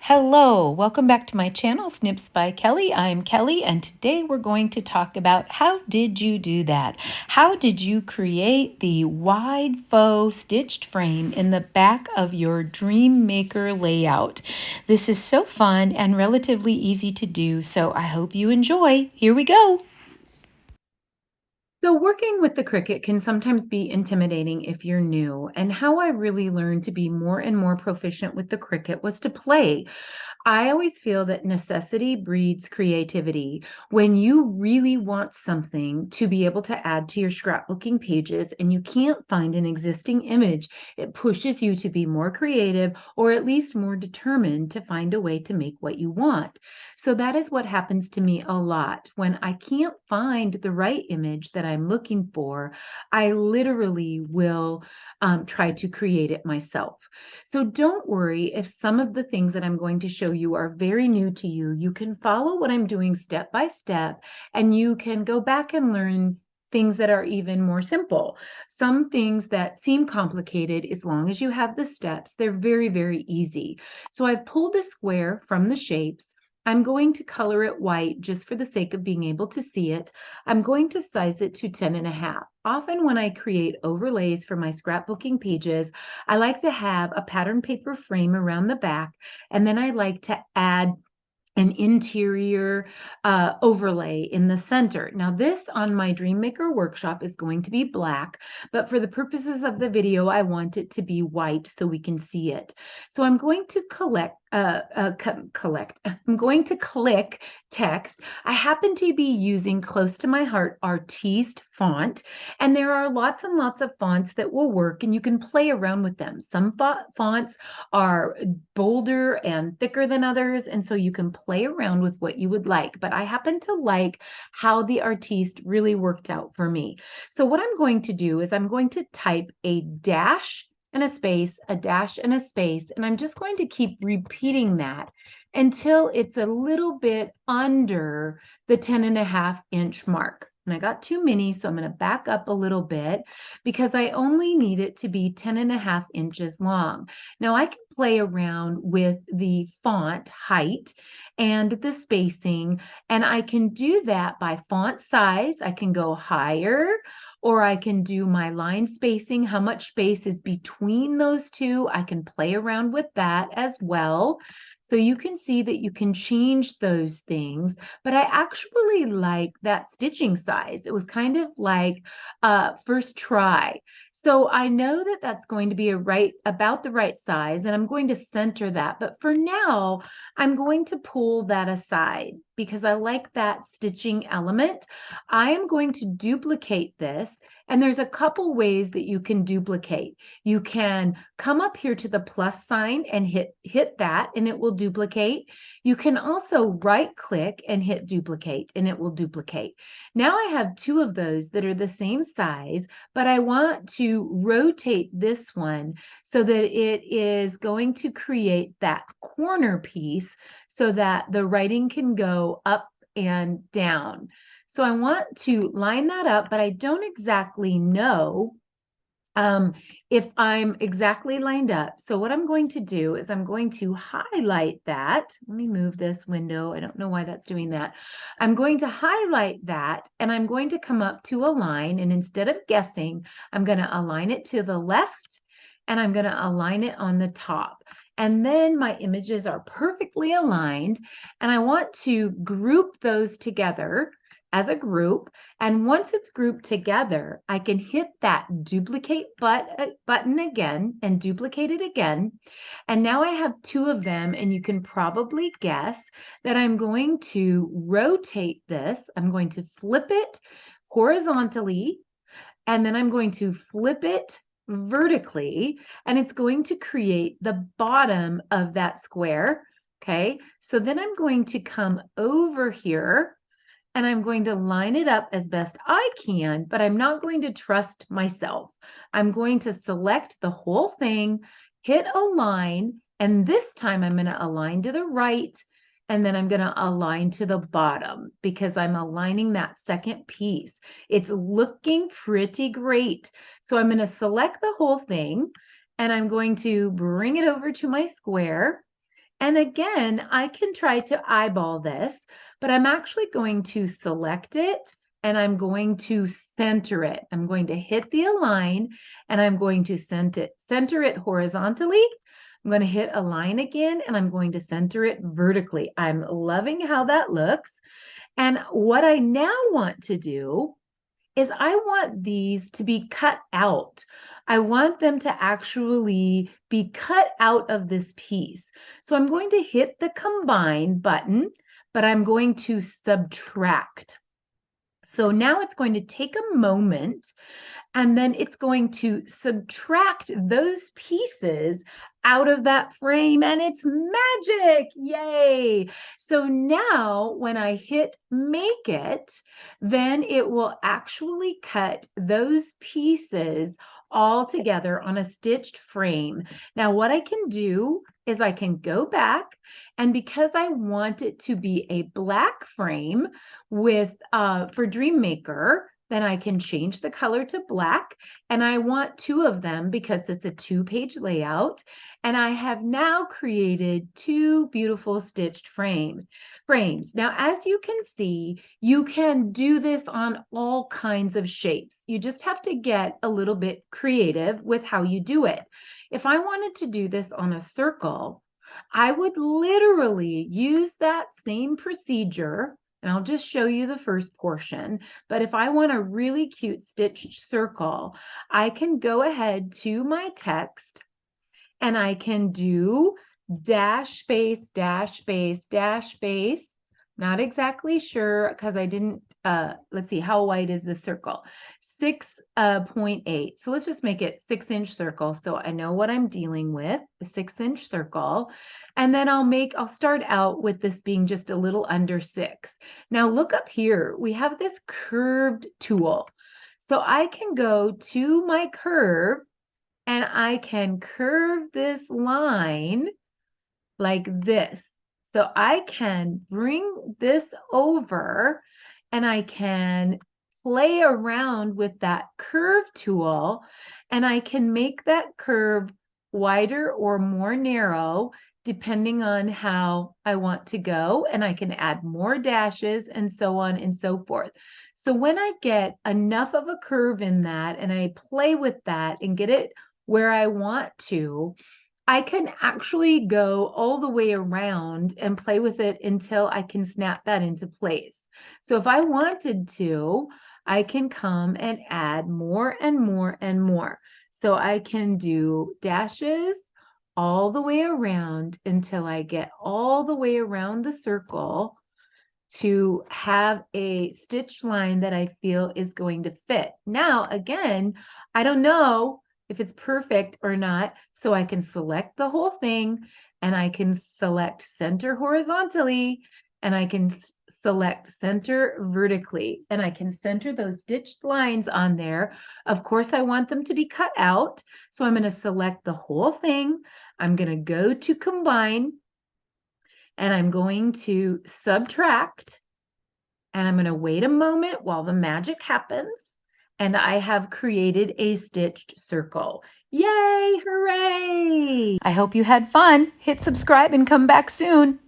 Hello, welcome back to my channel, Snips by Kelly. I'm Kelly, and today we're going to talk about how did you do that? How did you create the wide faux stitched frame in the back of your Dream Maker layout? This is so fun and relatively easy to do, so I hope you enjoy. Here we go. So working with the Cricut can sometimes be intimidating if you're new, and how I really learned to be more and more proficient with the Cricut was to play. I always feel that necessity breeds creativity. When you really want something to be able to add to your scrapbooking pages and you can't find an existing image, it pushes you to be more creative or at least more determined to find a way to make what you want. So that is what happens to me a lot. When I can't find the right image that I'm looking for, I literally will try to create it myself. So don't worry if some of the things that I'm going to show you are very new to you. You can follow what I'm doing step by step, and you can go back and learn things that are even more simple. Some things that seem complicated, as long as you have the steps, they're very, very easy. So I've pulled a square from the shapes. I'm going to color it white just for the sake of being able to see it. I'm going to size it to 10.5. Often when I create overlays for my scrapbooking pages, I like to have a pattern paper frame around the back, and then I like to add an interior overlay in the center. Now this on my Dream Maker workshop is going to be black, but for the purposes of the video, I want it to be white so we can see it. So I'm going to I'm going to click text. I happen to be using close to my heart Artiste font, and there are lots and lots of fonts that will work, and you can play around with them. Some fonts are bolder and thicker than others, and so you can play around with what you would like. But I happen to like how the Artiste really worked out for me. So what I'm going to do is I'm going to type a dash and a space, a dash and a space, and I'm just going to keep repeating that until it's a little bit under the 10.5-inch mark. And I got too many, so I'm going to back up a little bit because I only need it to be 10.5 inches long. Now I can play around with the font height and the spacing, and I can do that by font size. I can go higher, or I can do my line spacing, how much space is between those two. I can play around with that as well. So you can see that you can change those things, but I actually like that stitching size. It was kind of like first try. So I know that that's going to be about the right size, and I'm going to center that. But for now, I'm going to pull that aside because I like that stitching element. I am going to duplicate this, and there's a couple ways that you can duplicate. You can come up here to the plus sign and hit that, and it will duplicate. You can also right click and hit duplicate, and it will duplicate. Now I have two of those that are the same size, but I want to rotate this one so that it is going to create that corner piece so that the writing can go up and down. So I want to line that up, but I don't exactly know if I'm exactly lined up. So what I'm going to do is I'm going to highlight that. Let me move this window. I don't know why that's doing that. I'm going to highlight that, and I'm going to come up to a line, and instead of guessing, I'm going to align it to the left, and I'm going to align it on the top. And then my images are perfectly aligned, and I want to group those together as a group. And once it's grouped together, I can hit that duplicate button again and duplicate it again. And now I have two of them, and you can probably guess that I'm going to rotate this. I'm going to flip it horizontally, and then I'm going to flip it vertically, and it's going to create the bottom of that square. Okay, so then I'm going to come over here, and I'm going to line it up as best I can, but I'm not going to trust myself. I'm going to select the whole thing, hit align, and this time I'm going to align to the right, and then I'm going to align to the bottom because I'm aligning that second piece. It's looking pretty great. So I'm going to select the whole thing, and I'm going to bring it over to my square, And again, I can try to eyeball this, but I'm actually going to select it and I'm going to center it. I'm going to hit the align and I'm going to center it horizontally. I'm going to hit align again and I'm going to center it vertically. I'm loving how that looks. And what I now want to do is I want these to be cut out. I want them to actually be cut out of this piece. So I'm going to hit the combine button, but I'm going to subtract. So now it's going to take a moment and then it's going to subtract those pieces out of that frame and it's magic. Yay. So now when I hit make it, then it will actually cut those pieces all together on a stitched frame. Now what I can do is I can go back, and because I want it to be a black frame with for Dreammaker, then I can change the color to black, and I want 2 of them because it's a 2-page layout, and I have now created 2 beautiful stitched frames. Now, as you can see, you can do this on all kinds of shapes. You just have to get a little bit creative with how you do it. If I wanted to do this on a circle, I would literally use that same procedure, and I'll just show you the first portion. But if I want a really cute stitched circle, I can go ahead to my text and I can do dash space, dash space, dash space. Not exactly sure because I didn't, let's see, how wide is the circle? 6.8. So let's just make it 6-inch circle so I know what I'm dealing with, the 6-inch circle. And then I'll start out with this being just a little under 6. Now look up here, we have this curved tool. So I can go to my curve and I can curve this line like this. So I can bring this over and I can play around with that curve tool and I can make that curve wider or more narrow depending on how I want to go, and I can add more dashes and so on and so forth. So when I get enough of a curve in that and I play with that and get it where I want to, I can actually go all the way around and play with it until I can snap that into place. So if I wanted to, I can come and add more and more and more. So I can do dashes all the way around until I get all the way around the circle to have a stitched line that I feel is going to fit. Now, again, I don't know if it's perfect or not, so I can select the whole thing and I can select center horizontally and I can select center vertically and I can center those stitched lines on there. Of course, I want them to be cut out, so I'm going to select the whole thing. I'm going to go to combine and I'm going to subtract, and I'm going to wait a moment while the magic happens, and I have created a stitched circle. Yay, hooray! I hope you had fun. Hit subscribe and come back soon.